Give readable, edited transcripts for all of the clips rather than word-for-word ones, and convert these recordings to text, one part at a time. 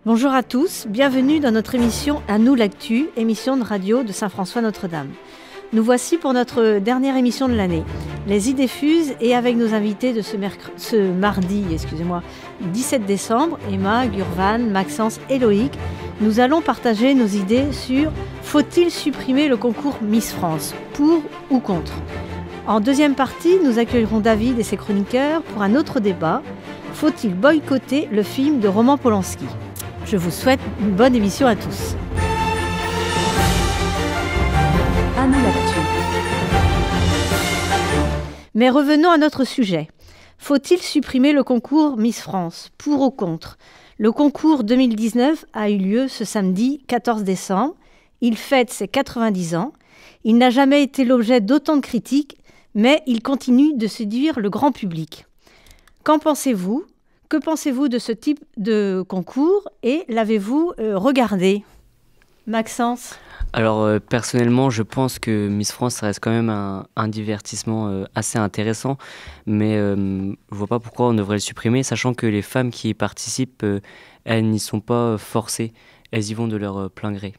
Bonjour à tous, bienvenue dans notre émission À nous l'actu, émission de radio de Saint-François-Notre-Dame. Nous voici pour notre dernière émission de l'année. Les idées fusent et avec nos invités de ce mardi 17 décembre, Emma, Gurvan, Maxence et Loïc, nous allons partager nos idées sur faut-il supprimer le concours Miss France, pour ou contre ? En deuxième partie, nous accueillerons David et ses chroniqueurs pour un autre débat. Faut-il boycotter le film de Roman Polanski ? Je vous souhaite une bonne émission à tous. À nous l'actu. Mais revenons à notre sujet. Faut-il supprimer le concours Miss France, pour ou contre ? Le concours 2019 a eu lieu ce samedi 14 décembre. Il fête ses 90 ans. Il n'a jamais été l'objet d'autant de critiques, mais il continue de séduire le grand public. Qu'en pensez-vous ? Que pensez-vous de ce type de concours et l'avez-vous regardé ? Maxence ? Alors personnellement, je pense que Miss France, ça reste quand même un divertissement assez intéressant, mais je ne vois pas pourquoi on devrait le supprimer, sachant que les femmes qui y participent, elles n'y sont pas forcées, elles y vont de leur plein gré.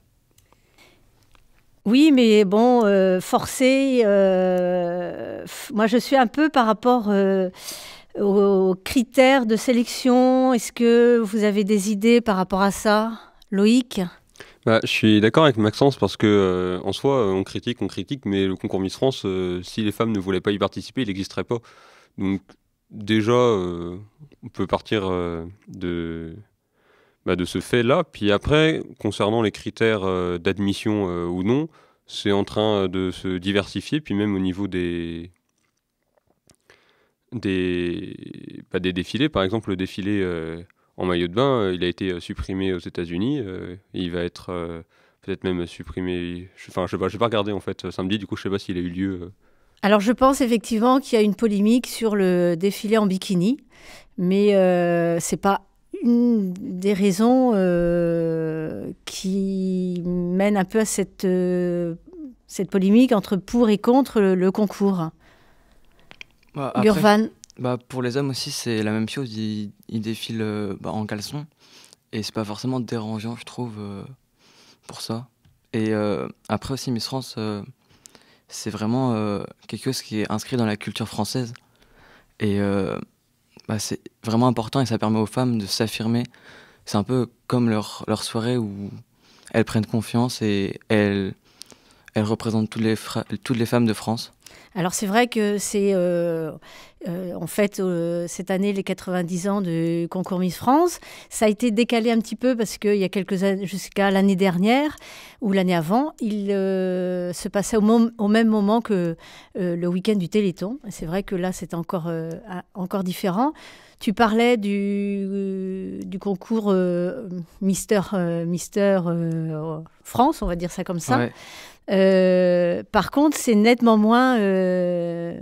Oui, mais bon, forcé, moi je suis un peu par rapport aux critères de sélection. Est-ce que vous avez des idées par rapport à ça, Loïc ? Je suis d'accord avec Maxence parce que en soi, on critique, mais le concours Miss France, si les femmes ne voulaient pas y participer, il n'existerait pas. Donc déjà, on peut partir de ce fait-là. Puis après, concernant les critères d'admission ou non, c'est en train de se diversifier. Puis même au niveau des défilés, par exemple, le défilé en maillot de bain, il a été supprimé aux États-Unis. Il va être peut-être même supprimé. Je sais pas, je vais pas regarder en fait samedi. Du coup, je sais pas s'il a eu lieu. Alors, je pense effectivement qu'il y a une polémique sur le défilé en bikini, mais c'est pas une des raisons qui mène un peu à cette polémique entre pour et contre le concours. Gurvan. Pour les hommes aussi, c'est la même chose. Ils défilent en caleçon. Et c'est pas forcément dérangeant, je trouve, pour ça. Et après aussi, Miss France, c'est vraiment quelque chose qui est inscrit dans la culture française. Et c'est vraiment important et ça permet aux femmes de s'affirmer. C'est un peu comme leur soirée où elles prennent confiance et elles représentent toutes les femmes de France. Alors c'est vrai que c'est en fait cette année les 90 ans du concours Miss France. Ça a été décalé un petit peu parce qu'il y a quelques années, jusqu'à l'année dernière ou l'année avant, il se passait au même moment que le week-end du Téléthon. C'est vrai que là c'est encore différent. Tu parlais du concours Mister France, on va dire ça comme ça. Ouais. Par contre, c'est nettement moins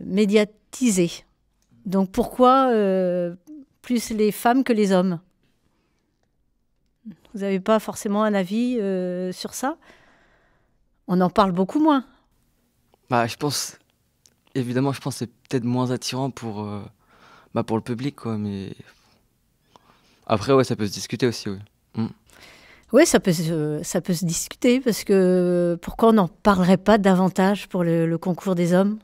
médiatisé. Donc pourquoi plus les femmes que les hommes ? Vous n'avez pas forcément un avis sur ça ? On en parle beaucoup moins. Je pense que c'est peut-être moins attirant pour le public, quoi. Mais après, ouais, ça peut se discuter aussi, oui. Oui, ça peut se discuter, parce que pourquoi on n'en parlerait pas davantage pour le concours des hommes ?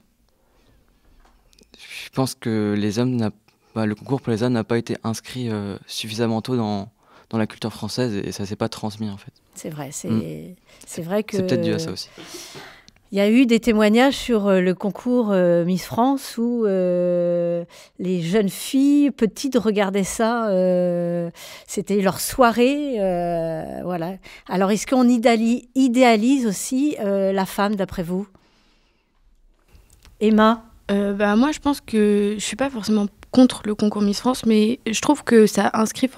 Je pense que le concours pour les hommes n'a pas été inscrit suffisamment tôt dans la culture française et ça ne s'est pas transmis, en fait. C'est vrai, c'est vrai que... C'est peut-être dû à ça aussi. Il y a eu des témoignages sur le concours Miss France où les jeunes filles petites regardaient ça. C'était leur soirée. Voilà. Alors, est-ce qu'on idéalise aussi la femme, d'après vous ? Emma ? Moi, je pense que je ne suis pas forcément contre le concours Miss France, mais je trouve que ça inscrit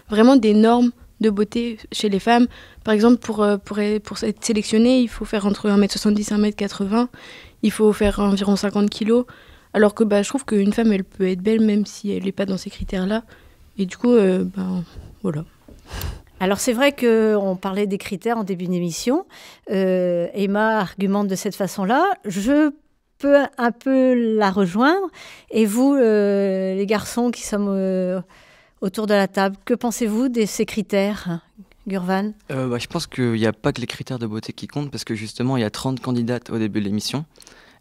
vraiment des normes de beauté chez les femmes. Par exemple, pour être sélectionnée, il faut faire entre 1m70 et 1m80. Il faut faire environ 50 kilos. Alors que je trouve qu'une femme, elle peut être belle même si elle n'est pas dans ces critères-là. Et du coup, voilà. Alors c'est vrai qu'on parlait des critères en début d'émission. Emma argumente de cette façon-là. Je peux un peu la rejoindre. Et vous, les garçons qui sommes autour de la table. Que pensez-vous de ces critères, Gurvan? Je pense qu'il n'y a pas que les critères de beauté qui comptent, parce que justement, il y a 30 candidates au début de l'émission.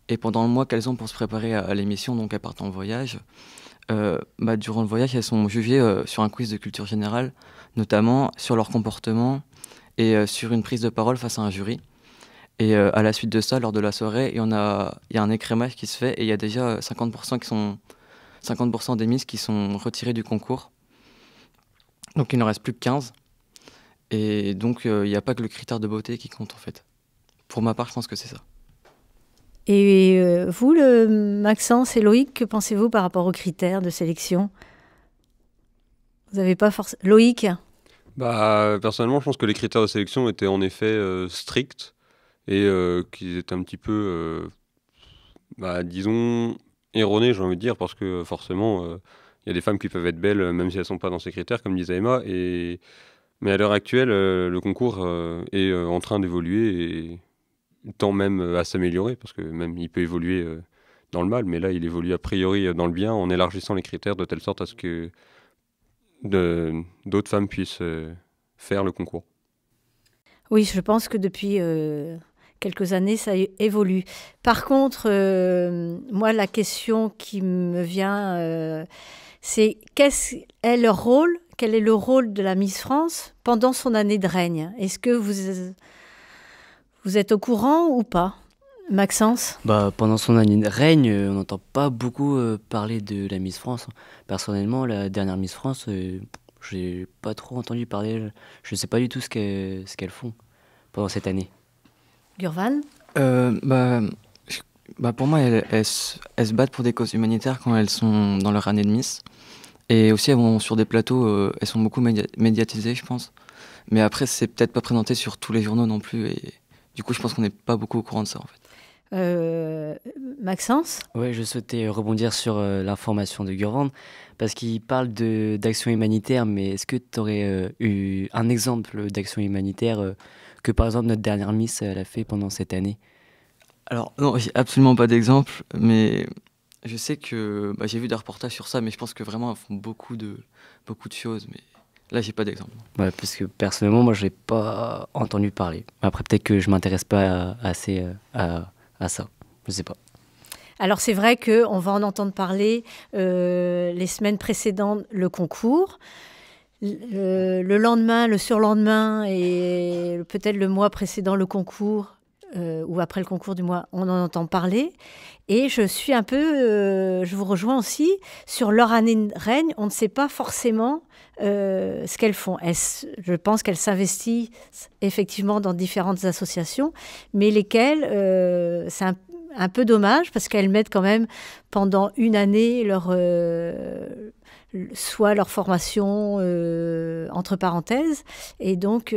Et pendant le mois qu'elles ont pour se préparer à l'émission, donc elles partent en voyage, durant le voyage, elles sont jugées sur un quiz de culture générale, notamment sur leur comportement et sur une prise de parole face à un jury. Et à la suite de ça, lors de la soirée, il y a un écrémage qui se fait et il y a déjà 50% des Miss qui sont retirées du concours. Donc il n'en reste plus que 15. Et donc il n'y a pas que le critère de beauté qui compte en fait. Pour ma part, je pense que c'est ça. Et vous, Maxence et Loïc, que pensez-vous par rapport aux critères de sélection? Vous n'avez pas forcément... Loïc? Personnellement, je pense que les critères de sélection étaient en effet stricts et qu'ils étaient un petit peu, disons, erronés, j'ai envie de dire, parce que forcément, il y a des femmes qui peuvent être belles même si elles ne sont pas dans ces critères, comme disait Emma. Mais à l'heure actuelle, le concours est en train d'évoluer et tend même à s'améliorer, parce que même il peut évoluer dans le mal, mais là il évolue a priori dans le bien en élargissant les critères de telle sorte à ce que d'autres femmes puissent faire le concours. Oui, je pense que depuis quelques années, ça évolue. Par contre, moi, la question qui me vient, c'est quel est le rôle de la Miss France pendant son année de règne? Est-ce que vous êtes au courant ou pas, Maxence? Pendant son année de règne, on n'entend pas beaucoup parler de la Miss France. Personnellement, la dernière Miss France, j'ai pas trop entendu parler. Je ne sais pas du tout ce qu'elles font pendant cette année. Gurvan? Pour moi, elles se battent pour des causes humanitaires quand elles sont dans leur année de Miss. Et aussi, elles vont sur des plateaux, elles sont beaucoup médiatisées, je pense. Mais après, c'est peut-être pas présenté sur tous les journaux non plus. Et du coup, je pense qu'on n'est pas beaucoup au courant de ça, en fait. Maxence? Ouais, je souhaitais rebondir sur l'information de Gurvan, parce qu'il parle d'action humanitaire, mais est-ce que tu aurais eu un exemple d'action humanitaire que, par exemple, notre dernière Miss elle a fait pendant cette année? Alors, non, j'ai absolument pas d'exemple, mais je sais que j'ai vu des reportages sur ça, mais je pense que vraiment, elles font beaucoup de choses, mais là, j'ai pas d'exemple. Ouais, parce que personnellement, moi, je n'ai pas entendu parler. Après, peut-être que je m'intéresse pas assez à ça, je sais pas. Alors c'est vrai qu'on va en entendre parler les semaines précédentes, le concours. Le lendemain, le surlendemain et peut-être le mois précédent le concours ou après le concours du mois, on en entend parler. Et je suis un peu, je vous rejoins aussi, sur leur année de règne, on ne sait pas forcément ce qu'elles font. Je pense qu'elles s'investissent effectivement dans différentes associations, mais lesquelles, c'est un peu dommage parce qu'elles mettent quand même pendant une année soit leur formation entre parenthèses. Et donc,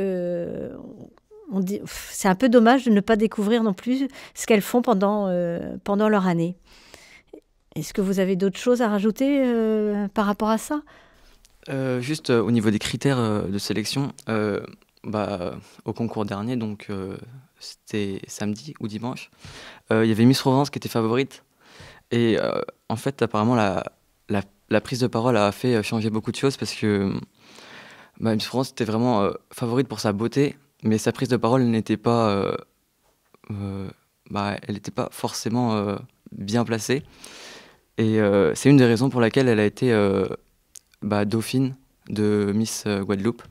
c'est un peu dommage de ne pas découvrir non plus ce qu'elles font pendant leur année. Est-ce que vous avez d'autres choses à rajouter par rapport à ça? Juste au niveau des critères de sélection, au concours dernier, donc c'était samedi ou dimanche, il y avait Miss Provence qui était favorite. Et en fait, apparemment, la prise de parole a fait changer beaucoup de choses parce que Miss France était vraiment favorite pour sa beauté, mais sa prise de parole n'était pas, elle n'était pas forcément bien placée. Et c'est une des raisons pour laquelle elle a été dauphine de Miss Guadeloupe.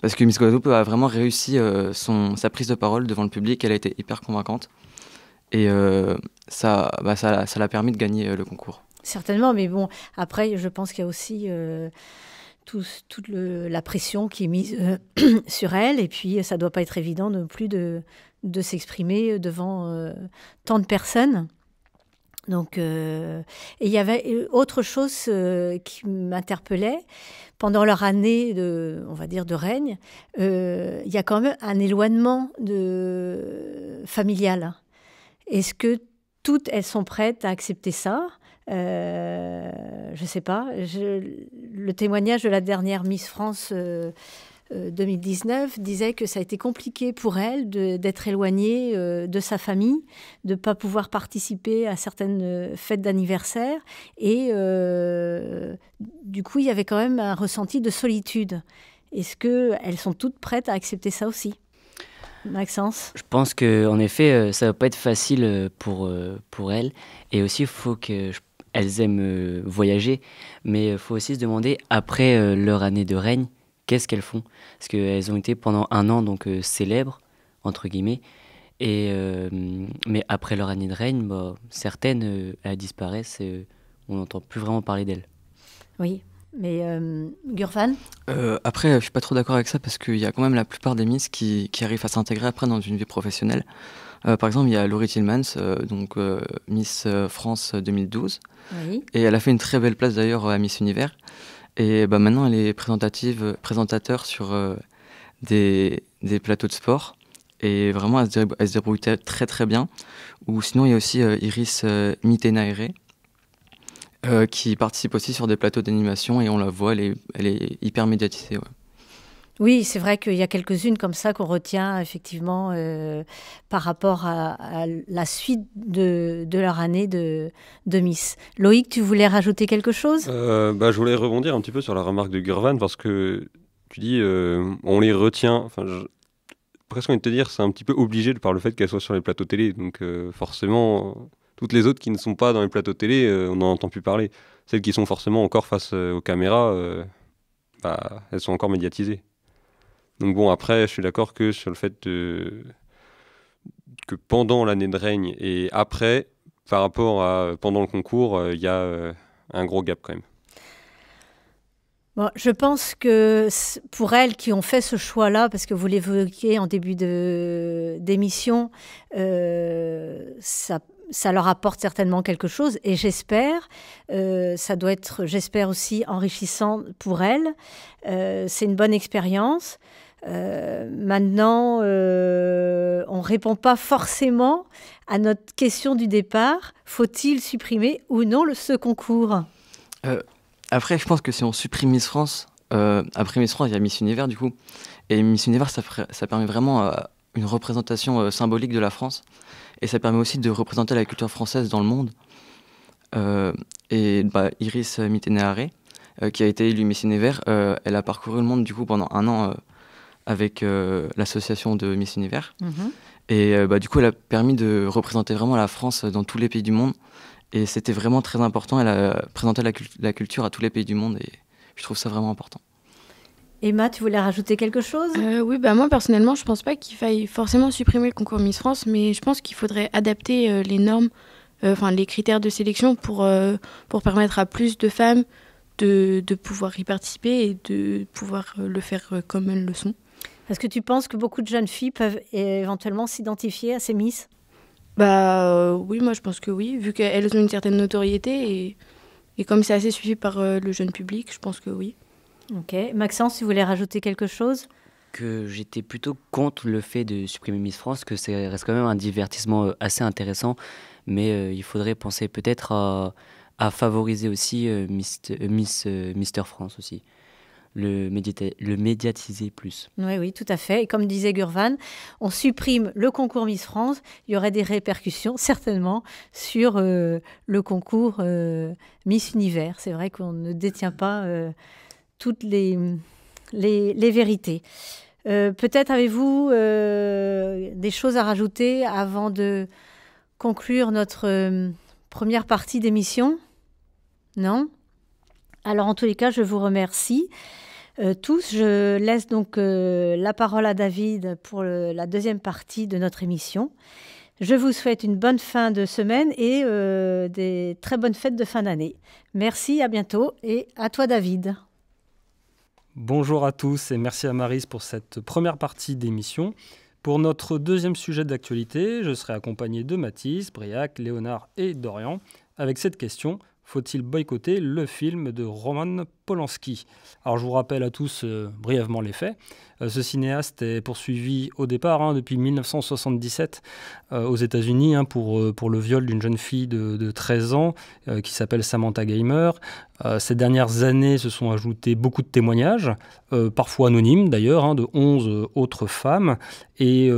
Parce que Miss Guadeloupe a vraiment réussi sa prise de parole devant le public, elle a été hyper convaincante. Et ça l'a permis de gagner le concours. Certainement, mais bon, après, je pense qu'il y a aussi toute la pression qui est mise sur elle. Et puis, ça ne doit pas être évident non plus de s'exprimer devant tant de personnes. Donc, et il y avait autre chose qui m'interpellait. Pendant leur année on va dire, de règne, il y a quand même un éloignement familial. Est-ce que toutes, elles sont prêtes à accepter ça? Je ne sais pas. Le témoignage de la dernière Miss France 2019 disait que ça a été compliqué pour elle d'être éloignée de sa famille, de ne pas pouvoir participer à certaines fêtes d'anniversaire. Et du coup, il y avait quand même un ressenti de solitude. Est-ce qu'elles sont toutes prêtes à accepter ça aussi ? Maxence ? Je pense qu'en effet, ça ne va pas être facile pour elles. Et aussi, il faut qu'elles aiment voyager. Mais il faut aussi se demander, après leur année de règne, qu'est-ce qu'elles font ? Parce qu'elles ont été pendant 1 an donc célèbres, entre guillemets. Mais après leur année de règne, certaines elles disparaissent et on n'entend plus vraiment parler d'elles. Oui, mais Gurvan ? Après, je suis pas trop d'accord avec ça parce qu'il y a quand même la plupart des Miss qui arrivent à s'intégrer après dans une vie professionnelle. Par exemple, il y a Laurie Tillmans, Miss France 2012. Oui. Et elle a fait une très belle place d'ailleurs à Miss Univers. Et maintenant, elle est présentateur sur des plateaux de sport. Et vraiment, elle se débrouille très très bien. Ou sinon, il y a aussi Iris Mitenaere, qui participe aussi sur des plateaux d'animation. Et on la voit, elle est hyper médiatisée. Ouais. Oui, c'est vrai qu'il y a quelques-unes comme ça qu'on retient effectivement par rapport à la suite de leur année de Miss. Loïc, tu voulais rajouter quelque chose ? Je voulais rebondir un petit peu sur la remarque de Gurvan parce que tu dis on les retient. Enfin, presque envie de te dire c'est un petit peu obligé par le fait qu'elles soient sur les plateaux télé. Donc forcément, toutes les autres qui ne sont pas dans les plateaux télé, on n'en entend plus parler. Celles qui sont forcément encore face aux caméras, elles sont encore médiatisées. Donc bon, après, je suis d'accord que sur le fait que pendant l'année de règne et après, par rapport à pendant le concours, il y a un gros gap quand même. Bon, je pense que pour elles qui ont fait ce choix-là, parce que vous l'évoquiez en début d'émission, ça leur apporte certainement quelque chose et j'espère, ça doit être, j'espère aussi enrichissant pour elles. C'est une bonne expérience. Maintenant, on ne répond pas forcément à notre question du départ. Faut-il supprimer ou non ce concours ? Après, je pense que si on supprime Miss France, après Miss France, il y a Miss Univers du coup. Et Miss Univers, ça permet vraiment une représentation symbolique de la France. Et ça permet aussi de représenter la culture française dans le monde. Iris Mitenaere, qui a été élue Miss Univers, elle a parcouru le monde du coup pendant 1 an avec l'association de Miss Univers. Et du coup, elle a permis de représenter vraiment la France dans tous les pays du monde. Et c'était vraiment très important. Elle a présenté la culture à tous les pays du monde. Et je trouve ça vraiment important. Emma, tu voulais rajouter quelque chose ? Oui, moi personnellement, je pense pas qu'il faille forcément supprimer le concours Miss France, mais je pense qu'il faudrait adapter les normes, les critères de sélection pour permettre à plus de femmes de pouvoir y participer et de pouvoir le faire comme elles le sont. Est-ce que tu penses que beaucoup de jeunes filles peuvent éventuellement s'identifier à ces Miss ? Oui, moi je pense que oui, vu qu'elles ont une certaine notoriété et comme c'est assez suivi par le jeune public, je pense que oui. Ok. Maxence, tu voulais rajouter quelque chose ? Que j'étais plutôt contre le fait de supprimer Miss France, que ça reste quand même un divertissement assez intéressant, mais il faudrait penser peut-être à favoriser aussi Mister France aussi. Le médiatiser plus. Oui, tout à fait. Et comme disait Gurvan, on supprime le concours Miss France, il y aurait des répercussions certainement sur le concours Miss Univers. C'est vrai qu'on ne détient pas toutes les vérités. Peut-être avez-vous des choses à rajouter avant de conclure notre première partie d'émission ? Non ? Alors en tous les cas, je vous remercie. Tous, je laisse donc la parole à David pour la deuxième partie de notre émission. Je vous souhaite une bonne fin de semaine et des très bonnes fêtes de fin d'année. Merci, à bientôt et à toi David. Bonjour à tous et merci à Maryse pour cette première partie d'émission. Pour notre deuxième sujet d'actualité, je serai accompagné de Mathis, Briac, Léonard et Dorian avec cette question: faut-il boycotter le film de Roman Polanski? Alors je vous rappelle à tous brièvement les faits. Ce cinéaste est poursuivi au départ depuis 1977 aux États-Unis pour le viol d'une jeune fille de 13 ans qui s'appelle Samantha Geimer. Ces dernières années se sont ajoutés beaucoup de témoignages, parfois anonymes d'ailleurs, de 11 autres femmes. Et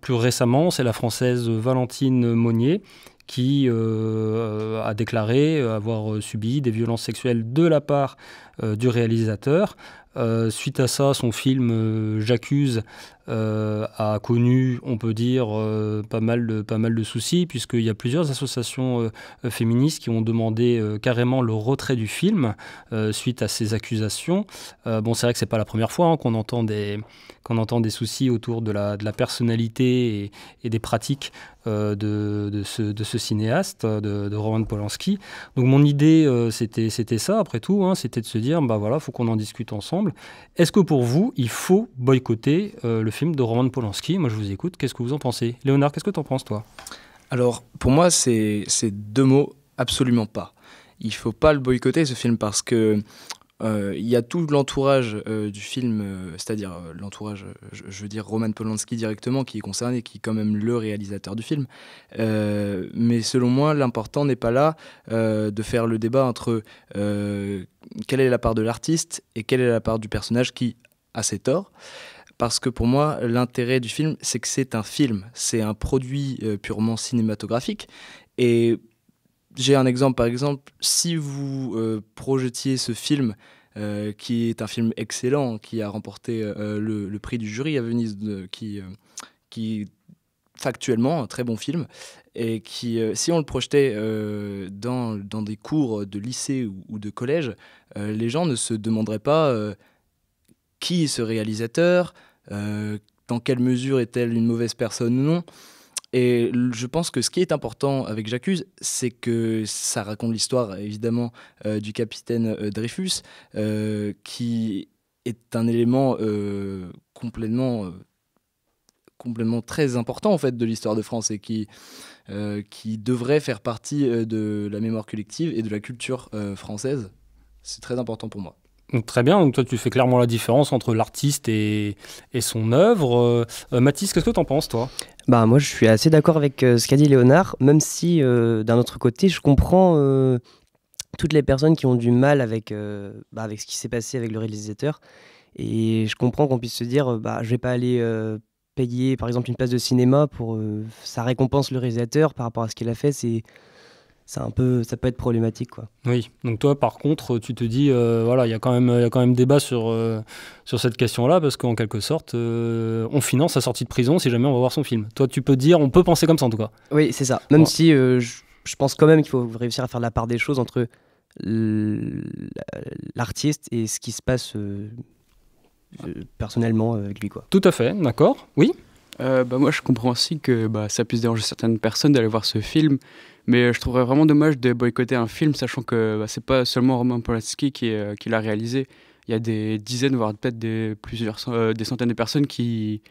plus récemment, c'est la Française Valentine Monnier qui a déclaré avoir subi des violences sexuelles de la part du réalisateur. Suite à ça, son film J'accuse a connu, on peut dire, pas mal de soucis, puisqu'il y a plusieurs associations féministes qui ont demandé carrément le retrait du film suite à ces accusations. Bon, c'est vrai que c'est pas la première fois qu'on entend des soucis autour de la personnalité et des pratiques de ce cinéaste, de Roman Polanski. Donc mon idée, c'était ça, après tout, c'était de se dire, voilà, faut qu'on en discute ensemble. Est-ce que pour vous, il faut boycotter le film de Roman Polanski? Moi, je vous écoute. Qu'est-ce que vous en pensez? Léonard, qu'est-ce que tu en penses, toi? Alors, pour moi, c'est deux mots, absolument pas. Il faut pas le boycotter, ce film, parce que il y a tout l'entourage du film, c'est-à-dire l'entourage, je veux dire Roman Polanski directement, qui est concerné, qui est quand même le réalisateur du film. Mais selon moi, l'important n'est pas là de faire le débat entre quelle est la part de l'artiste et quelle est la part du personnage qui a ses torts. Parce que pour moi, l'intérêt du film, c'est que c'est un film, c'est un produit purement cinématographique. Et j'ai un exemple, par exemple, si vous projetiez ce film, qui est un film excellent, qui a remporté le prix du jury à Venise, qui est factuellement un très bon film, et qui, si on le projetait dans des cours de lycée ou de collège, les gens ne se demanderaient pas qui est ce réalisateur, dans quelle mesure est-elle une mauvaise personne ou non. Et je pense que ce qui est important avec J'accuse, c'est que ça raconte l'histoire, évidemment, du capitaine Dreyfus, qui est un élément complètement très important, en fait, de l'histoire de France, et qui devrait faire partie de la mémoire collective et de la culture française. C'est très important pour moi. Donc, très bien, donc toi tu fais clairement la différence entre l'artiste et son œuvre. Mathis, qu'est-ce que tu en penses, toi? Moi je suis assez d'accord avec ce qu'a dit Léonard, même si d'un autre côté je comprends toutes les personnes qui ont du mal avec ce qui s'est passé avec le réalisateur, et je comprends qu'on puisse se dire je vais pas aller payer par exemple une place de cinéma pour ça récompense le réalisateur par rapport à ce qu'il a fait. Ça peut être problématique, quoi. Oui, donc toi par contre tu te dis il y a quand même débat sur cette question-là, parce qu'en quelque sorte on finance sa sortie de prison si jamais on va voir son film. Toi tu peux dire, on peut penser comme ça en tout cas. Oui, c'est ça, même si je pense quand même qu'il faut réussir à faire la part des choses entre l'artiste et ce qui se passe personnellement avec lui, quoi. Tout à fait, d'accord, oui. Moi je comprends aussi que ça puisse déranger certaines personnes d'aller voir ce film, mais je trouverais vraiment dommage de boycotter un film, sachant que c'est pas seulement Roman Polanski qui l'a réalisé. Il y a des dizaines, voire peut-être des centaines de personnes qui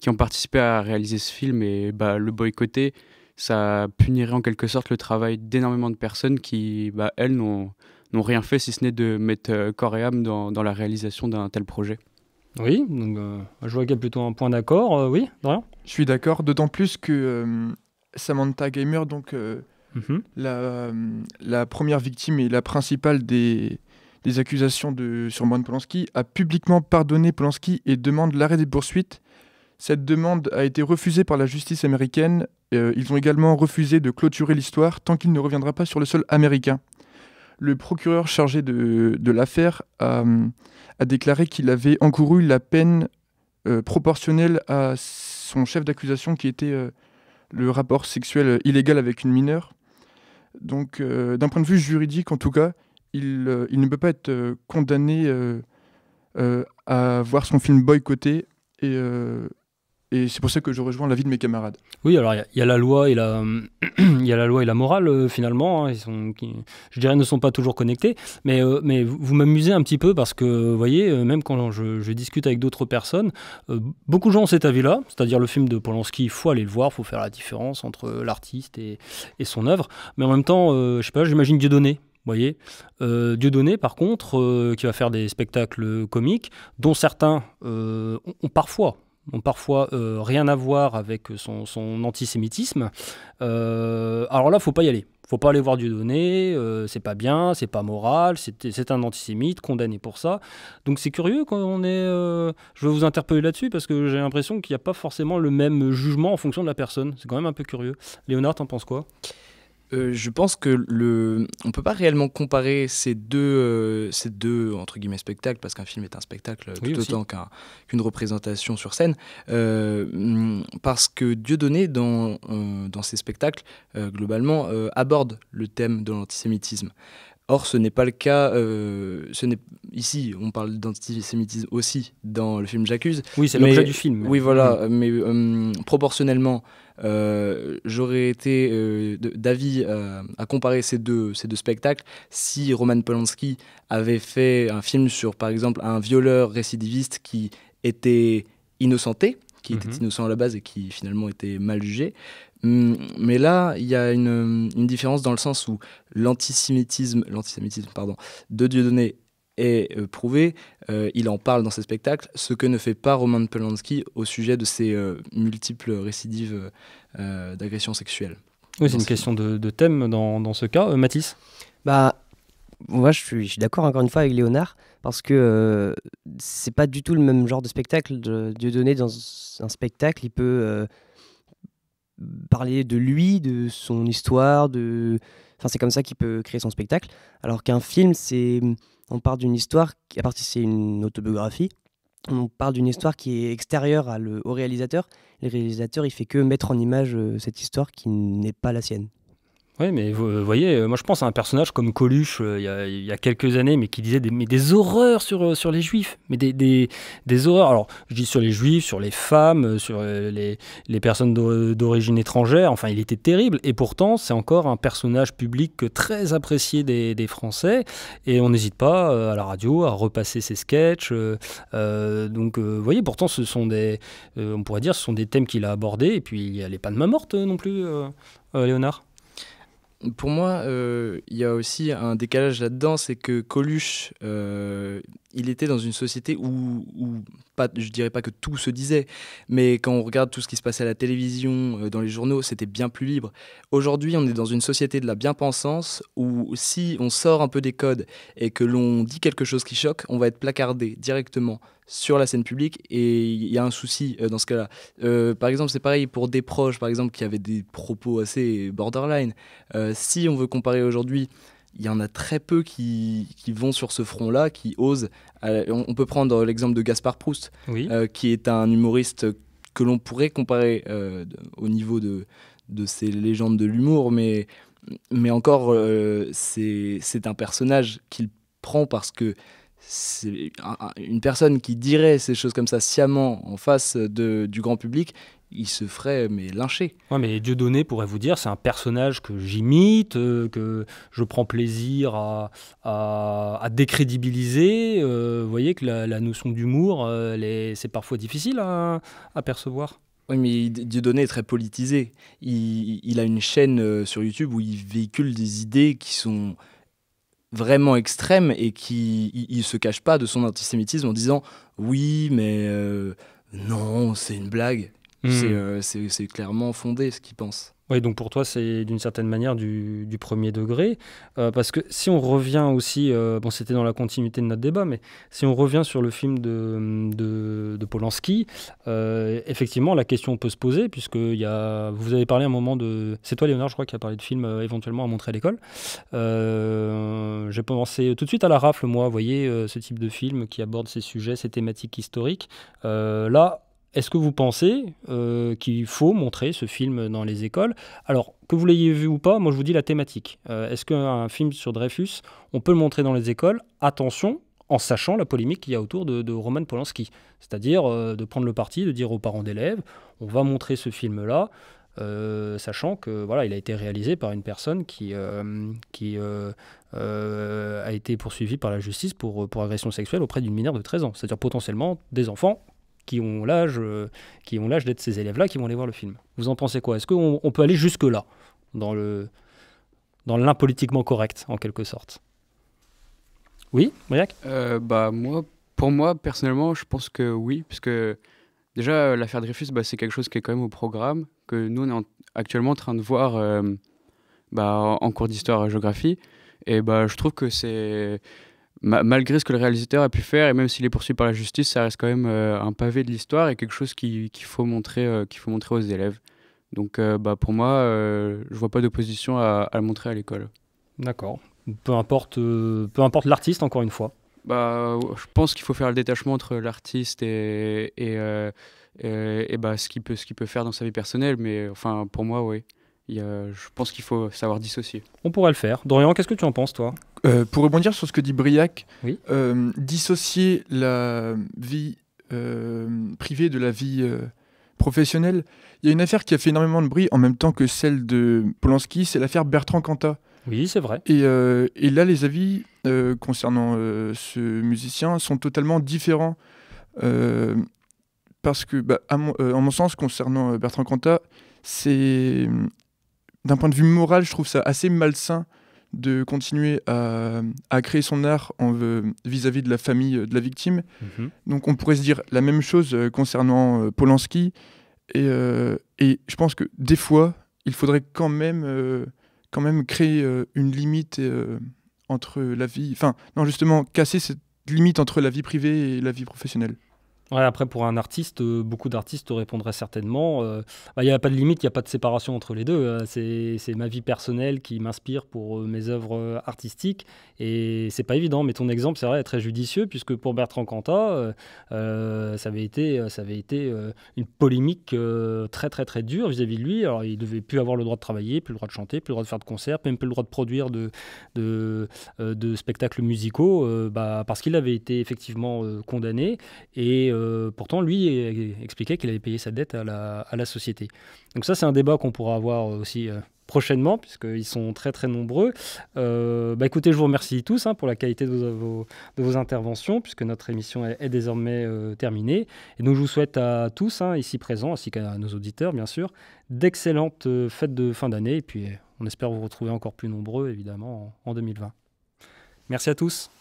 ont participé à réaliser ce film, et le boycotter, ça punirait en quelque sorte le travail d'énormément de personnes qui, elles, n'ont rien fait, si ce n'est de mettre corps et âme dans la réalisation d'un tel projet. Oui, donc je vois qu'il y a plutôt un point d'accord. Oui, Dorian ? Je suis d'accord, d'autant plus que Samantha Geimer, donc la première victime et la principale des accusations sur Roman Polanski, a publiquement pardonné Polanski et demande l'arrêt des poursuites. Cette demande a été refusée par la justice américaine. Ils ont également refusé de clôturer l'histoire tant qu'il ne reviendra pas sur le sol américain. Le procureur chargé de l'affaire a déclaré qu'il avait encouru la peine proportionnelle à son chef d'accusation, qui était le rapport sexuel illégal avec une mineure. Donc, d'un point de vue juridique, en tout cas, il ne peut pas être condamné à voir son film boycotté. Et Et c'est pour ça que je rejoins l'avis de mes camarades. Oui, alors il y a la loi et la, il y a la loi et la morale finalement. Ils je dirais, ne sont pas toujours connectés. Mais vous m'amusez un petit peu parce que, vous voyez, même quand je discute avec d'autres personnes, beaucoup de gens ont cet avis-là. C'est-à-dire le film de Polanski, il faut aller le voir, il faut faire la différence entre l'artiste et son œuvre. Mais en même temps, je sais pas, j'imagine Dieudonné. Vous voyez, Dieudonné, par contre, qui va faire des spectacles comiques, dont certains ont parfois rien à voir avec son antisémitisme. Alors là, faut pas y aller. Faut pas aller voir Dieudonné, c'est pas bien, c'est pas moral, c'est un antisémite, condamné pour ça. Donc c'est curieux quand on est... je veux vous interpeller là-dessus parce que j'ai l'impression qu'il n'y a pas forcément le même jugement en fonction de la personne. C'est quand même un peu curieux. Léonard, t'en penses quoi ? Je pense que on peut pas réellement comparer ces deux entre guillemets spectacles, parce qu'un film est un spectacle tout autant qu'une représentation sur scène, parce que Dieudonné dans ses spectacles globalement aborde le thème de l'antisémitisme. Or, ce n'est pas le cas. Ici, on parle d'antisémitisme aussi dans le film J'accuse. Oui, c'est l'objet du film. Oui, voilà. Mais proportionnellement, j'aurais été d'avis à comparer ces deux spectacles si Roman Polanski avait fait un film sur, par exemple, un violeur récidiviste qui était innocenté, qui était innocent à la base et qui finalement était mal jugé. Mais là, il y a une différence dans le sens où l'antisémitisme de Dieudonné est prouvé, il en parle dans ses spectacles, ce que ne fait pas Roman Polanski au sujet de ses multiples récidives d'agressions sexuelles. Oui, c'est une question de thème dans ce cas. Mathis ? Moi, je suis d'accord encore une fois avec Léonard, parce que c'est pas du tout le même genre de spectacle. Dieudonné, dans un spectacle, il peut parler de lui, de son histoire, enfin, c'est comme ça qu'il peut créer son spectacle. Alors qu'un film, on part d'une histoire, c'est une autobiographie, on parle d'une histoire qui est extérieure au réalisateur. Le réalisateur, il fait que mettre en image cette histoire qui n'est pas la sienne. Oui, mais vous voyez, moi je pense à un personnage comme Coluche il y a quelques années, mais qui disait des horreurs sur les juifs, mais des horreurs. Alors, je dis sur les juifs, sur les femmes, sur les personnes d'origine étrangère, enfin il était terrible, et pourtant c'est encore un personnage public très apprécié des Français, et on n'hésite pas à la radio à repasser ses sketchs. Donc, vous voyez, pourtant ce sont on pourrait dire, ce sont des thèmes qu'il a abordés, et puis il y a les Pannes mortes non plus, Léonard. Pour moi, il y a aussi un décalage là-dedans, c'est que Coluche, il était dans une société où je dirais pas que tout se disait, mais quand on regarde tout ce qui se passait à la télévision, dans les journaux, c'était bien plus libre. Aujourd'hui, on est dans une société de la bien-pensance où si on sort un peu des codes et que l'on dit quelque chose qui choque, on va être placardé directement sur la scène publique, et il y a un souci dans ce cas-là. Par exemple, c'est pareil pour des proches, par exemple, qui avaient des propos assez borderline. Si on veut comparer aujourd'hui, il y en a très peu qui vont sur ce front-là, qui osent. On peut prendre l'exemple de Gaspard Proust, oui. Qui est un humoriste que l'on pourrait comparer au niveau de ces légendes de l'humour, mais encore, c'est un personnage qu'il prend parce que c'est une personne qui dirait ces choses comme ça sciemment en face du grand public, il se ferait lyncher. Ouais, mais Dieudonné pourrait vous dire, c'est un personnage que j'imite, que je prends plaisir à décrédibiliser. Vous voyez que la notion d'humour, c'est parfois difficile à percevoir. Oui, mais Dieudonné est très politisé. Il a une chaîne sur YouTube où il véhicule des idées qui sont vraiment extrême, et il se cache pas de son antisémitisme en disant oui mais non, c'est une blague. C'est clairement fondé ce qu'il pense. Oui, donc pour toi, c'est d'une certaine manière du premier degré. Parce que si on revient aussi, c'était dans la continuité de notre débat, mais si on revient sur le film de Polanski, effectivement, la question peut se poser, puisque vous avez parlé un moment de... C'est toi, Léonard, je crois, qui a parlé de film éventuellement à montrer à l'école. J'ai pensé tout de suite à La Rafle, moi, vous voyez, ce type de film qui aborde ces sujets, ces thématiques historiques. Là, est-ce que vous pensez qu'il faut montrer ce film dans les écoles ? Alors, que vous l'ayez vu ou pas, moi je vous dis la thématique. Est-ce qu'un film sur Dreyfus, on peut le montrer dans les écoles ? Attention, en sachant la polémique qu'il y a autour de Roman Polanski. C'est-à-dire de prendre le parti, de dire aux parents d'élèves, on va montrer ce film-là, sachant que voilà, il a été réalisé par une personne qui a été poursuivie par la justice pour agression sexuelle auprès d'une mineure de 13 ans. C'est-à-dire potentiellement des enfants qui ont l'âge d'être ces élèves-là qui vont aller voir le film. Vous en pensez quoi? Est-ce qu'on peut aller jusque-là, dans l'impolitiquement correct, en quelque sorte? Oui, Briac? Pour moi, personnellement, je pense que oui, puisque déjà, l'affaire Dreyfus, c'est quelque chose qui est quand même au programme, que nous, on est actuellement en train de voir en cours d'histoire et géographie. Et je trouve que c'est... malgré ce que le réalisateur a pu faire, et même s'il est poursuivi par la justice, ça reste quand même un pavé de l'histoire et quelque chose qu'il faut montrer aux élèves. Donc pour moi, je vois pas d'opposition à le montrer à l'école. D'accord. Peu importe l'artiste, encore une fois. Je pense qu'il faut faire le détachement entre l'artiste et ce qu'il peut faire dans sa vie personnelle, mais enfin pour moi, oui. Je pense qu'il faut savoir dissocier. On pourrait le faire. Dorian, qu'est-ce que tu en penses, toi? Pour rebondir sur ce que dit Briac, oui. Dissocier la vie privée de la vie professionnelle, il y a une affaire qui a fait énormément de bruit en même temps que celle de Polanski, c'est l'affaire Bertrand Cantat. Oui, c'est vrai. Et là, les avis concernant ce musicien sont totalement différents. Parce que, en mon sens, concernant Bertrand Cantat, c'est... D'un point de vue moral, je trouve ça assez malsain de continuer à créer son art vis-à-vis de la famille de la victime. Mm-hmm. Donc on pourrait se dire la même chose concernant Polanski. Et je pense que des fois, il faudrait quand même créer une limite entre la vie... Enfin, non, justement, casser cette limite entre la vie privée et la vie professionnelle. Ouais, après, pour un artiste, beaucoup d'artistes répondraient certainement il n'y a pas de limite, il n'y a pas de séparation entre les deux. C'est ma vie personnelle qui m'inspire pour mes œuvres artistiques. Et c'est pas évident, mais ton exemple, c'est vrai, est très judicieux, puisque pour Bertrand Cantat, ça avait été une polémique très, très, très dure vis-à-vis de lui. Alors, il ne devait plus avoir le droit de travailler, plus le droit de chanter, plus le droit de faire de concerts, même plus le droit de produire de spectacles musicaux, parce qu'il avait été effectivement condamné. Et pourtant, lui expliquait qu'il avait payé sa dette à la société. Donc ça, c'est un débat qu'on pourra avoir aussi prochainement, puisqu'ils sont très très nombreux. Écoutez, je vous remercie tous pour la qualité de vos interventions, puisque notre émission est désormais terminée. Et donc je vous souhaite à tous, ici présents, ainsi qu'à nos auditeurs, bien sûr, d'excellentes fêtes de fin d'année. Et puis on espère vous retrouver encore plus nombreux, évidemment, en 2020. Merci à tous.